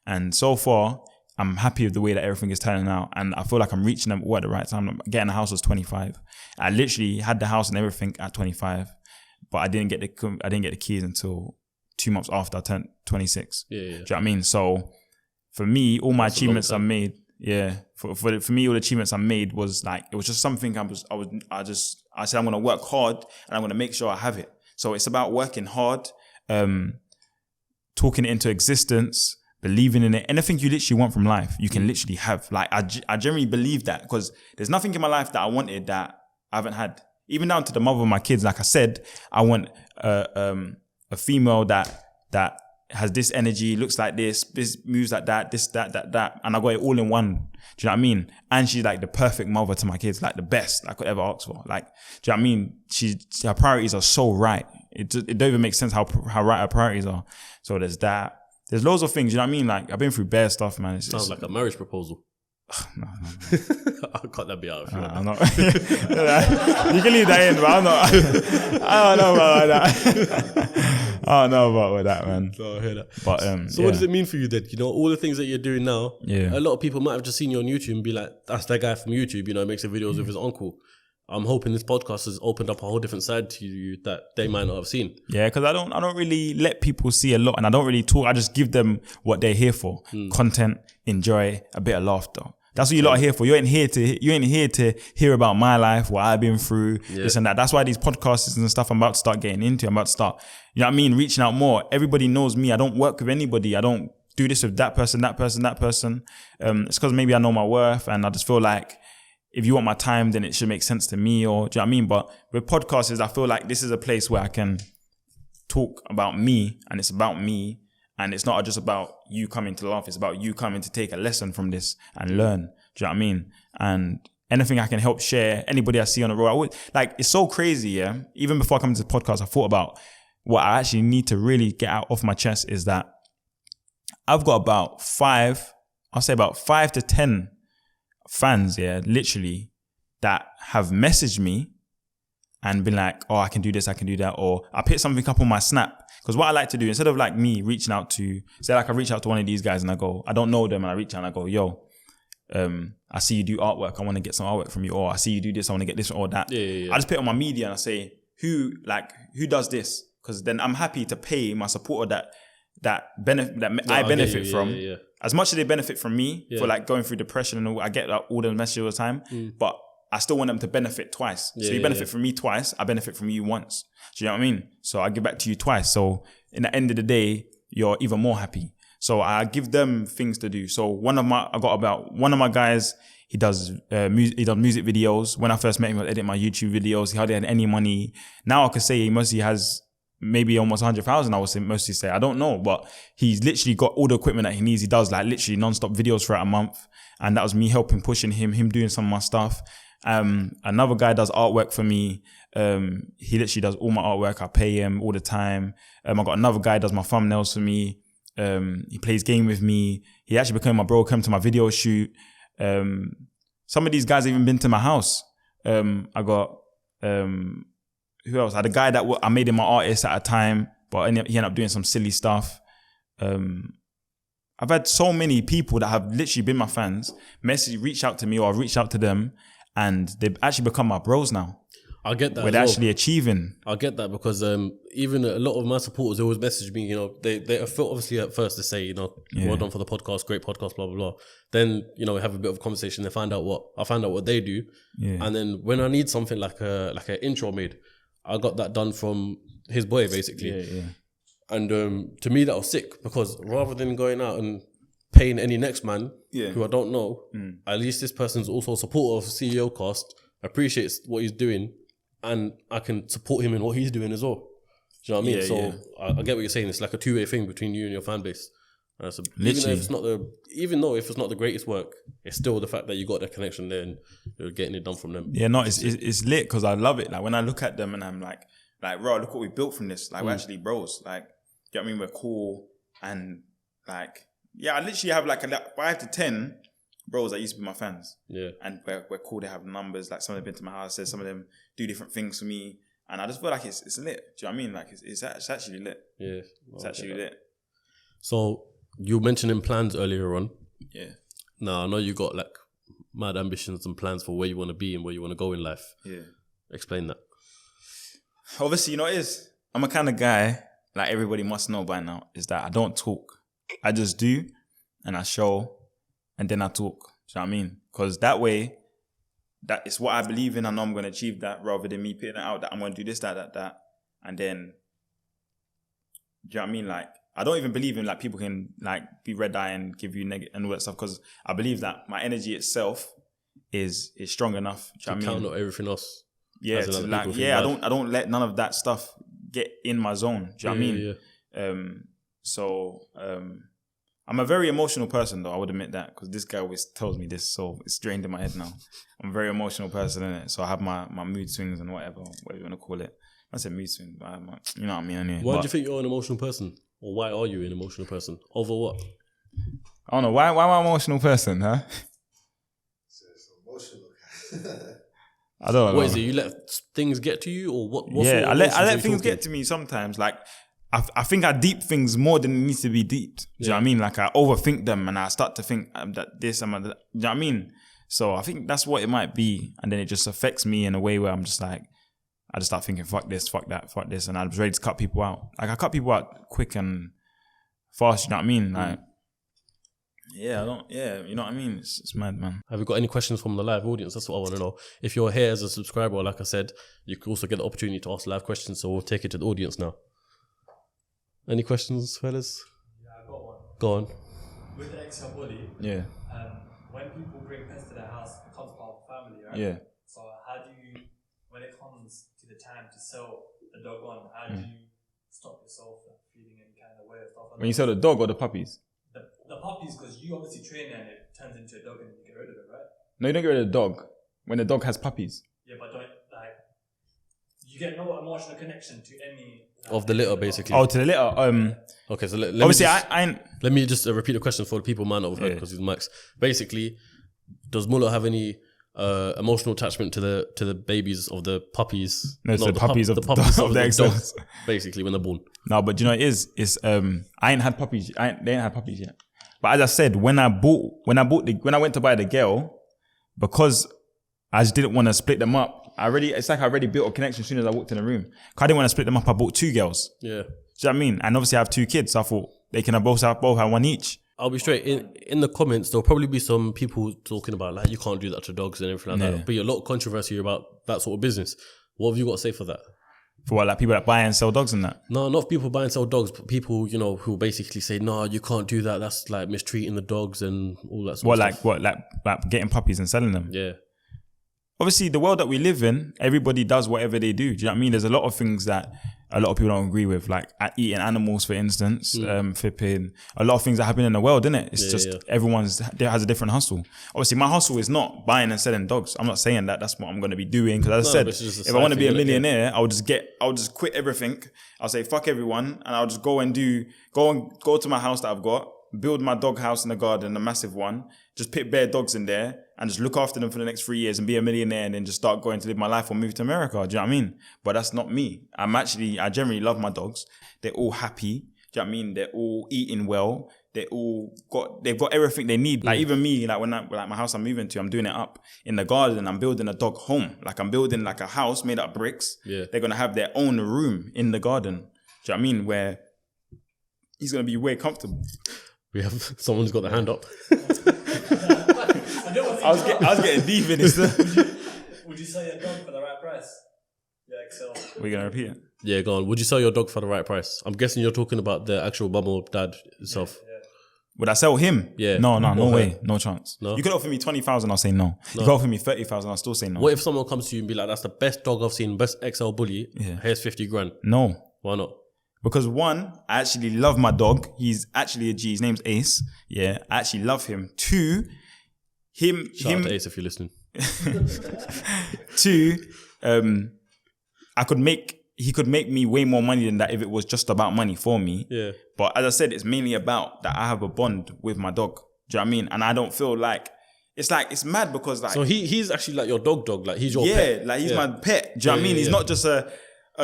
And so far, I'm happy with the way that everything is turning out. And I feel like I'm reaching them all at the right time. Getting a house was 25. I literally had the house and everything at 25. But I didn't get the keys until 2 months after I turned 26. Yeah. Do you know what I mean? So for me, all my achievements I made, yeah. For me, all the achievements I made was like, it was just something I said I'm gonna work hard and I'm gonna make sure I have it. So it's about working hard, talking it into existence, believing in it. Anything you literally want from life, you can literally have. Like, I generally believe that, because there's nothing in my life that I wanted that I haven't had. Even down to the mother of my kids. Like I said, I want a female that has this energy, looks like this moves like that, this, that. And I got it all in one. Do you know what I mean? And she's like the perfect mother to my kids, like the best I could ever ask for. Like, do you know what I mean? Her priorities are so right. It don't even make sense how right her priorities are. So there's that. There's loads of things, you know what I mean? Like, I've been through bare stuff, man. Sounds like a marriage proposal. No. I'll cut that bit out if you want. I'm not. You can leave that in, but I'm not. I don't know about that. I don't know about that, man. No, I hear that. But so what does it mean for you then? You know, all the things that you're doing now. Yeah. A lot of people might have just seen you on YouTube and be like, "That's that guy from YouTube." You know, makes the videos with his uncle. I'm hoping this podcast has opened up a whole different side to you that they might not have seen. Yeah, because I don't really let people see a lot, and I don't really talk. I just give them what they're here for: content, enjoy, a bit of laughter. That's what you lot are here for. You ain't here to hear about my life, what I've been through, this and that. That's why these podcasts and stuff I'm about to start getting into. I'm about to start, you know what I mean, reaching out more. Everybody knows me. I don't work with anybody. I don't do this with that person. It's because maybe I know my worth, and I just feel like if you want my time, then it should make sense to me, or do you know what I mean? But with podcasts, I feel like this is a place where I can talk about me, and it's about me. And it's not just about you coming to laugh. It's about you coming to take a lesson from this and learn. Do you know what I mean? And anything I can help share, anybody I see on the road, it's so crazy, yeah? Even before I come to this podcast, I thought about what I actually need to really get out off my chest is that I've got about 5 to 10 fans, yeah, literally, that have messaged me and been like, oh, I can do this, I can do that. Or I pick something up on my Snap. Because what I like to do, instead of like me reaching out to, say like I reach out to one of these guys and I go, I don't know them, and I reach out and I go, yo, I see you do artwork, I want to get some artwork from you, or I see you do this, I want to get this or that. Yeah. I just put it on my media and I say, who does this? Because then I'm happy to pay my supporter that I benefit from. Yeah. As much as they benefit from me for like going through depression and all, I get like, all the messages all the time, but I still want them to benefit twice. So you benefit from me twice, I benefit from you once. Do you know what I mean? So I give back to you twice. So in the end of the day, you're even more happy. So I give them things to do. So one of my guys, he does music videos. When I first met him, I edit my YouTube videos. He hardly had any money. Now I could say he mostly has maybe almost 100,000. I would mostly say, I don't know, but he's literally got all the equipment that he needs. He does like literally non-stop videos throughout a month. And that was me helping, pushing him doing some of my stuff. Another guy does artwork for me. He literally does all my artwork. I pay him all the time. I got another guy does my thumbnails for me. He plays game with me. He actually became my bro, came to my video shoot. Some of these guys have even been to my house. I got, who else? I had a guy that I made him my artist at a time, but he ended up doing some silly stuff. I've had so many people that have literally been my fans, reach out to me, or I've reached out to them, and they've actually become my bros now. I get that. We're actually achieving. I get that because even a lot of my supporters, they always message me, you know, they felt obviously at first to say, you know, well done for the podcast, great podcast, blah, blah, blah. Then, you know, we have a bit of a conversation. I find out what they do. Yeah. And then when I need something like an intro made, I got that done from his boy, basically. Yeah. And to me, that was sick because rather than going out and paying any next man who I don't know, at least this person's also a supporter of CEOCAST, appreciates what he's doing, and I can support him in what he's doing as well. Do you know what I mean? So I get what you're saying. It's like a two-way thing between you and your fan base. So even though if it's not the greatest work, it's still the fact that you got that connection there and you're getting it done from them. Yeah, no, it's lit because I love it. Like when I look at them and I'm like Like, bro, look what we built from this. Like, we're actually bros. Like, you know what I mean? We're cool. And like, yeah, I literally have like 5 to 10 bros that used to be my fans. Yeah. And we're cool. They have numbers. Like, some of them been to my house. Some of them do different things for me. And I just feel like it's lit. Do you know what I mean? Like, it's actually lit. Yeah. It's actually lit. So you were mentioning plans earlier on. Yeah. Now, I know you got like mad ambitions and plans for where you want to be and where you want to go in life. Yeah. Explain that. Obviously, you know what it is? I'm a kind of guy, like everybody must know by now, is that I don't talk. I just do, and I show, and then I talk. Do you know what I mean? Because that way, that is what I believe in. I know I'm going to achieve that rather than me putting it out that I'm going to do this, that. And then, do you know what I mean? Like, I don't even believe in like people can like be red eye and give you negative and all that stuff, because I believe that my energy itself is strong enough. Do you know what I mean? Count out everything else. Yeah, As in, to like, like, people yeah, feel I don't let none of that stuff get in my zone. Do you know what I mean? Yeah. So I'm a very emotional person, though. I would admit that, because this guy always tells me this, so it's drained in my head now. I'm a very emotional person, innit? So I have my mood swings and whatever you want to call it. I said mood swings, but you know what I mean. Anyway, Why do you think you're an emotional person, or why are you an emotional person? Over what? I don't know. Why am I an emotional person, huh? It's emotional. I don't know. What is it? You let things get to you, or what? What Yeah, sort of I emotions are let you things talking? get to me sometimes. Like, I think I deep things more than it needs to be deep. Do you know what I mean? Like, I overthink them and I start to think that this and that. Do you know what I mean? So I think that's what it might be. And then it just affects me in a way where I'm just like, I just start thinking, fuck this, fuck that, fuck this. And I was ready to cut people out. Like, I cut people out quick and fast, you know what I mean? Like, you know what I mean? It's mad, man. Have you got any questions from the live audience? That's what I want to know. If you're here as a subscriber, like I said, you can also get the opportunity to ask live questions. So we'll take it to the audience now. Any questions, fellas? Yeah, I got one. Go on. With the extra body, Yeah. when people bring pets to their house, it becomes part of the family, right? Yeah. So how do you, when it comes to the time to sell the dog on, how do you stop yourself from feeling any kind of way or stuff like When you that? sell the dog or the puppies? The puppies, because you obviously train it and it turns into a dog and you get rid of it, right? No, you don't get rid of the dog. When the dog has puppies. Yeah, but don't, like, you get no emotional connection to any... Of the litter, basically. Oh, to the litter. Okay, so let Obviously, me just, I ain't... let me just repeat the question for the people who might not have heard Yeah. because he's Max. Basically, does Muller have any emotional attachment to the babies of the puppies? No, it's the puppies of the puppies of the dogs, XLs. basically, when they're born. No, but you know what it is? It's I ain't had puppies. They ain't had puppies yet. But as I said, when I went to buy the girl, because I just didn't want to split them up. I already built a connection as soon as I walked in the room. 'Cause I didn't want to split them up. I bought 2 girls. Yeah. Do you know what I mean? And obviously I have 2 kids, so I thought they can both have one each. I'll be straight. In the comments, there'll probably be some people talking about like you can't do that to dogs and everything like Yeah. that. There'll be a lot of controversy about that sort of business. What have you got to say for that? For what, like people that buy and sell dogs and that? No, not people buy and sell dogs, but people, you know, who basically say, no, you can't do that. That's like mistreating the dogs and all that sort of stuff. Like getting puppies and selling them? Yeah. Obviously, the world that we live in, everybody does whatever they do. Do you know what I mean? There's a lot of things that a lot of people don't agree with, like eating animals, for instance, flipping. A lot of things that happen in the world, innit? It's everyone has a different hustle. Obviously, my hustle is not buying and selling dogs. I'm not saying that that's what I'm going to be doing. Because as I said, if I want to be a millionaire, I'll just quit everything. I'll say, fuck everyone. And I'll just go to my house that I've got, build my dog house in the garden, a massive one, just put bare dogs in there and just look after them for the next 3 years and be a millionaire and then just start going to live my life or move to America. Do you know what I mean? But that's not me. I generally love my dogs. They're all happy. Do you know what I mean? They're all eating well. They've got everything they need. Like even me, like my house I'm moving to, I'm doing it up in the garden. I'm building a dog home. Like I'm building like a house made up of bricks. Yeah. They're going to have their own room in the garden. Do you know what I mean? Where he's going to be way comfortable. We have someone's got their hand up. I was getting deep in this. Would you sell your dog for the right price? Yeah, Excel. We're going to repeat it. Yeah, go on. Would you sell your dog for the right price? I'm guessing you're talking about the actual mum or dad itself. Would I sell him? Yeah. No Or way. her? No chance. No? You could offer me 20,000, I'll say no. You could offer me 30,000, I'll still say no. What if someone comes to you and be like, that's the best dog I've seen, best XL bully. Yeah. Here's 50 grand. No. Why not? Because one, I actually love my dog. He's actually a G. His name's Ace. Yeah, I actually love him. 2, Shout out to Ace if you're listening. 2, I could make he could make me way more money than that if it was just about money for me. Yeah. But as I said, it's mainly about that I have a bond with my dog. Do you know what I mean? And I don't feel like it's mad because like So he's actually like your dog, like he's your pet. like he's my pet. Do you know what I mean? He's not just a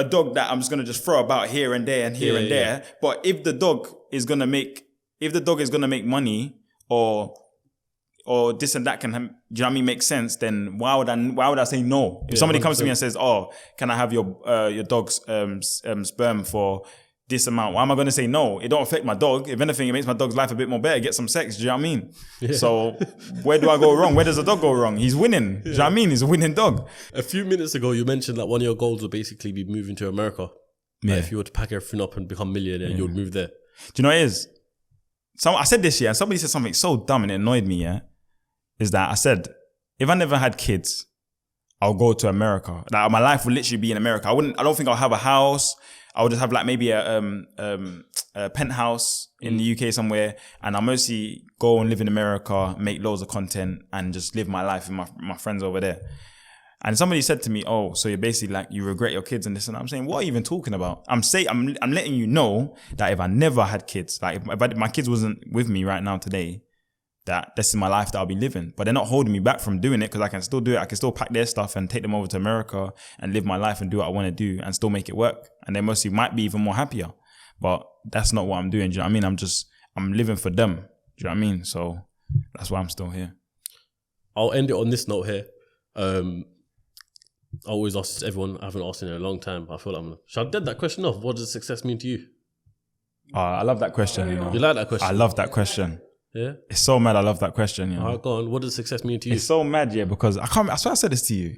dog that I'm just gonna just throw about here and there and here and there. But if the dog is gonna make money or this and that can, do you know what I mean, make sense, then why would I say no? If somebody 100%. comes to me and says, oh, can I have your dog's sperm for this amount? Why am I going to say no? It don't affect my dog. If anything, it makes my dog's life a bit more better. Get some sex. Do you know what I mean? Yeah. So where do I go wrong? Where does the dog go wrong? He's winning. Do you know what I mean? He's a winning dog. A few minutes ago, you mentioned that one of your goals would basically be moving to America. Yeah. Like if you were to pack everything up and become a millionaire, you would move there. Do you know what it is? I said this, and somebody said something so dumb and it annoyed me, is that I said, if I never had kids, I'll go to America. Like my life would literally be in America. I don't think I'll have a house. I would just have like maybe a penthouse in the UK somewhere, and I'll mostly go and live in America, make loads of content, and just live my life with my friends over there. And somebody said to me, "Oh, so you're basically like you regret your kids and this and that." I'm saying, what are you even talking about? I'm letting you know that if I never had kids, like if my kids wasn't with me right now today, that this is my life that I'll be living. But they're not holding me back from doing it because I can still do it. I can still pack their stuff and take them over to America and live my life and do what I want to do and still make it work. And they mostly might be even more happier. But that's not what I'm doing. Do you know what I mean? I'm living for them. Do you know what I mean? So that's why I'm still here. I'll end it on this note here. I always ask everyone, I haven't asked in a long time. I feel like should I dead that question off? What does success mean to you? I love that question. You know? You like that question? I love that question. Yeah? It's so mad. I love that question. You know? Go on. What does success mean to you? It's so mad, because I swear I said this to you.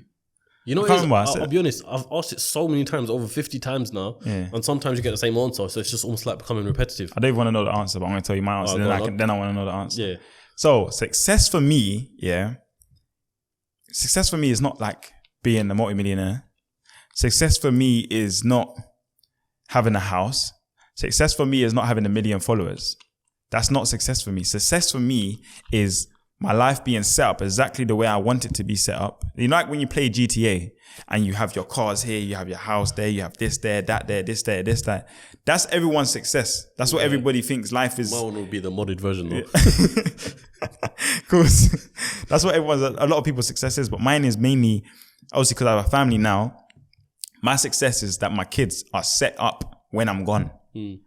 You know, I'll be honest, I've asked it so many times, over 50 times now, and sometimes you get the same answer, so it's just almost like becoming repetitive. I don't even want to know the answer, but I'm going to tell you my answer, then I want to know the answer. Yeah. So, success for me is not like being a multimillionaire. Success for me is not having a house. Success for me is not having 1 million followers. That's not success for me. Success for me is my life being set up exactly the way I want it to be set up. You know, like when you play GTA and you have your cars here, you have your house there, you have this there, that there, this there, this that. That's everyone's success. That's what everybody thinks life is. My one will be the modded version though. Of course. That's what a lot of people's success is, but mine is mainly, obviously because I have a family now, my success is that my kids are set up when I'm gone.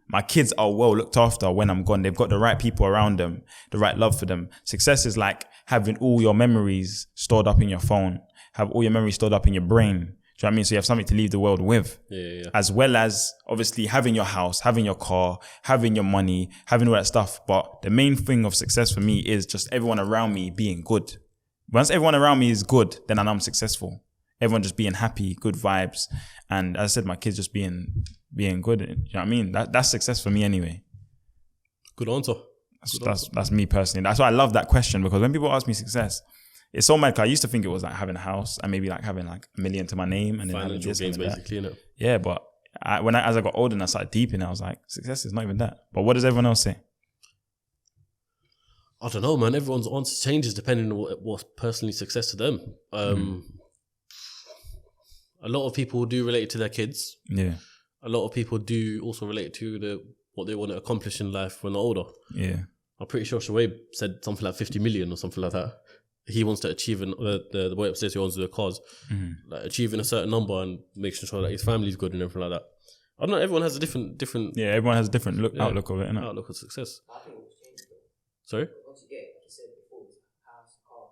My kids are well looked after when I'm gone. They've got the right people around them, the right love for them. Success is like having all your memories stored up in your phone, have all your memories stored up in your brain. Do you know what I mean? So you have something to leave the world with. Yeah. As well as obviously having your house, having your car, having your money, having all that stuff. But the main thing of success for me is just everyone around me being good. Once everyone around me is good, then I know I'm successful. Everyone just being happy, good vibes. And as I said, my kids just being good. You know what I mean? That's success for me anyway. Good answer. That's me personally. That's why I love that question, because when people ask me success, it's so mad. Cause I used to think it was like having a house and maybe like having like 1 million to my name and then having this gains basically, innit? Yeah, but as I got older and I started deep in it, I was like, success is not even that. But what does everyone else say? I don't know, man. Everyone's answer changes depending on what's personally success to them. A lot of people do relate it to their kids. Yeah. A lot of people do also relate to what they want to accomplish in life when they're older. Yeah. I'm pretty sure Shoaib said something like 50 million or something like that. He wants to achieve, the way upstairs he wants to do the cars, like achieving a certain number and making sure that his family's good and everything like that. I don't know, everyone has a different... Yeah, everyone has a different outlook of it, innit? Outlook of success. I think it's changed though. Sorry? Once you get it, like you said before, house, car,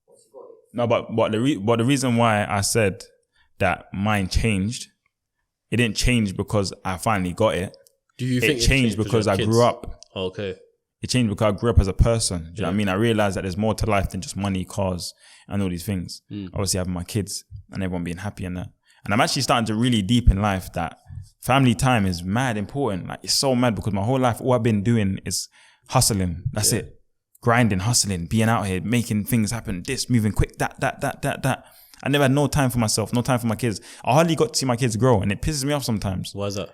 once you got it. No, but the reason why I said that mine changed, it didn't change because I finally got it. Do you think it changed because I grew up? Oh, okay. It changed because I grew up as a person. Do you know what I mean? I realized that there's more to life than just money, cars, and all these things. Obviously, having my kids and everyone being happy and that. And I'm actually starting to really deep in life that family time is mad important. Like, it's so mad because my whole life, all I've been doing is hustling. That's it. Grinding, hustling, being out here, making things happen. This, moving quick, that. I never had no time for myself, no time for my kids. I hardly got to see my kids grow, and it pisses me off sometimes. Why is that?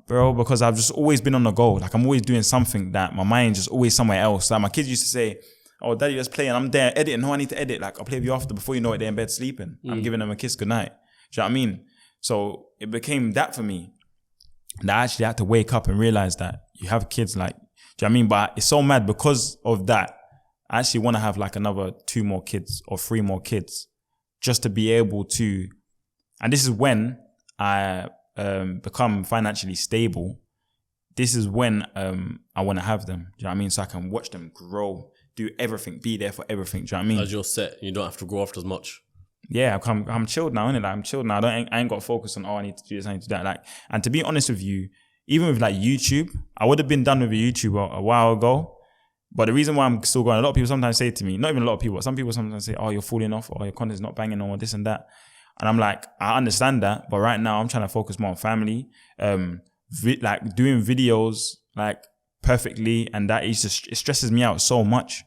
Bro, because I've just always been on the go. Like, I'm always doing something that my mind just always somewhere else. Like, my kids used to say, "Oh, daddy, let's play," and I'm there editing. No, I need to edit. Like, I'll play with you after. Before you know it, they're in bed sleeping. I'm giving them a kiss goodnight. Do you know what I mean? So it became that for me. That I actually had to wake up and realize that you have kids, like, do you know what I mean? But it's so mad because of that. I actually want to have like another 2 more kids or 3 more kids just to be able to, and this is when I become financially stable. This is when I want to have them. Do you know what I mean? So I can watch them grow, do everything, be there for everything. Do you know what I mean? As you're set, you don't have to grow after as much. Yeah, I'm chilled now, innit? Like, I'm chilled now. I ain't got to focus on, I need to do this, I need to do that. Like, and to be honest with you, even with like YouTube, I would have been done with YouTube a while ago. But the reason why I'm still going, a lot of people sometimes say to me, not even a lot of people, but some people sometimes say, oh, you're falling off, or your content's not banging, or this and that. And I'm like, I understand that, but right now I'm trying to focus more on family, like doing videos like perfectly, and that is just, it stresses me out so much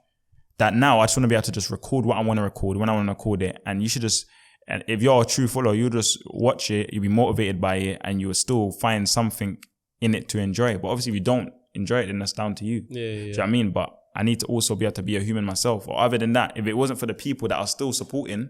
that now I just want to be able to just record what I want to record when I want to record it. And you should just, and if you're a true follower, you just watch it, you'll be motivated by it, and you will still find something in it to enjoy. But obviously if you don't enjoy it, then that's down to you. Yeah. Do you know what I mean? But I need to also be able to be a human myself. Or other than that, if it wasn't for the people that are still supporting,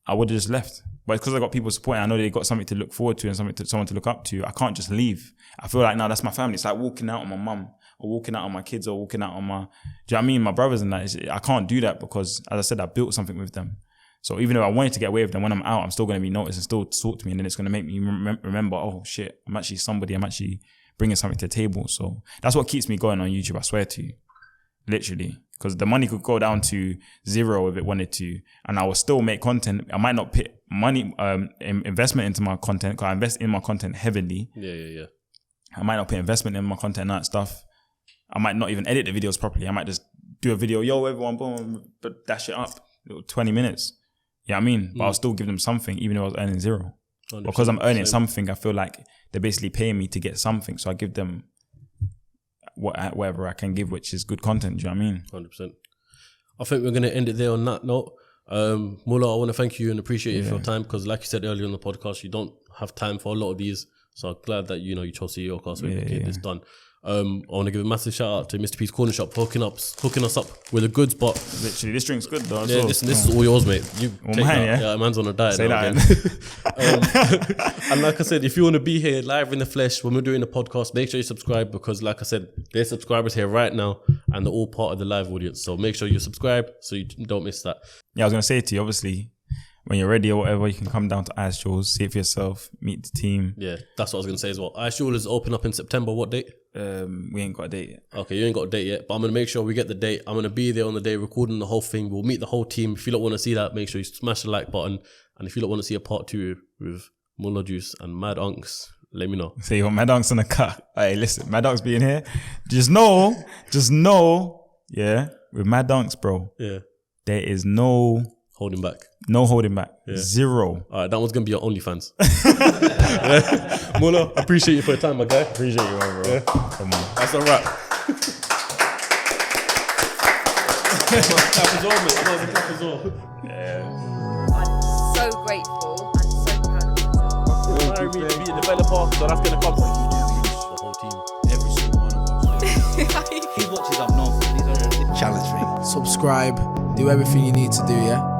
I would have just left. But because I got people supporting, I know they got something to look forward to and someone to look up to. I can't just leave. I feel like now that's my family. It's like walking out on my mum, or walking out on my kids, or walking out on my, do you know what I mean? My brothers and that. I can't do that because, as I said, I built something with them. So even though I wanted to get away with them, when I'm out, I'm still going to be noticed and still talk to me. And then it's going to make me remember, oh shit, I'm actually somebody. I'm actually bringing something to the table. So that's what keeps me going on YouTube. I swear to you. Literally. Because the money could go down to 0 if it wanted to, and I will still make content. I might not put money, investment into my content, because I invest in my content heavily. Yeah. I might not put investment in my content and that stuff. I might not even edit the videos properly. I might just do a video, yo, everyone, boom, but dash it up, 20 minutes. Yeah, you know what I mean? But I'll still give them something, even if I was earning 0. Because I'm earning something, I feel like they're basically paying me to get something. So I give them whatever I can give, which is good content. Do you know what I mean? 100%. I think we're going to end it there on that note. Mula, I want to thank you and appreciate you for your time, because like you said earlier on the podcast, you don't have time for a lot of these. So I'm glad that, you chose CEOCAST so we can get this done. I want to give a massive shout out to Mr. P's Corner Shop for hooking us up with a good spot. Literally, this drink's good though. Yeah, this is all yours, mate. You take that. Yeah, man's on a diet. Say now that. And like I said, if you want to be here live in the flesh when we're doing the podcast, make sure you subscribe, because like I said, there's subscribers here right now and they're all part of the live audience. So make sure you subscribe so you don't miss that. Yeah, I was going to say to you, obviously, when you're ready or whatever, you can come down to Ice Jewels, see it for yourself, meet the team. Yeah, that's what I was going to say as well. Ice Jewellery open up in September. What date? We ain't got a date yet. Okay, you ain't got a date yet, but I'm going to make sure we get the date. I'm going to be there on the day recording the whole thing. We'll meet the whole team. If you don't want to see that, make sure you smash the like button. And if you don't want to see a part 2 with MularJuice and MADUNCKS, let me know. So you want MADUNCKS on the cut? Hey, listen, MADUNCKS being here, just know, yeah, with MADUNCKS, bro, yeah, there is no holding back. No holding back. Yeah. 0. All right, that one's going to be your OnlyFans. Mula, I appreciate you for your time, my guy. Appreciate you, bro. Yeah. Come on. That's a wrap. Clap as well, mate. That was a clap as well. Yeah. I'm so grateful and so proud of myself. Marry me to be a developer, so that's going to come from the whole team. Every single one of us. These watches I've known, these are Challenge me. Subscribe. Do everything you need to do, yeah?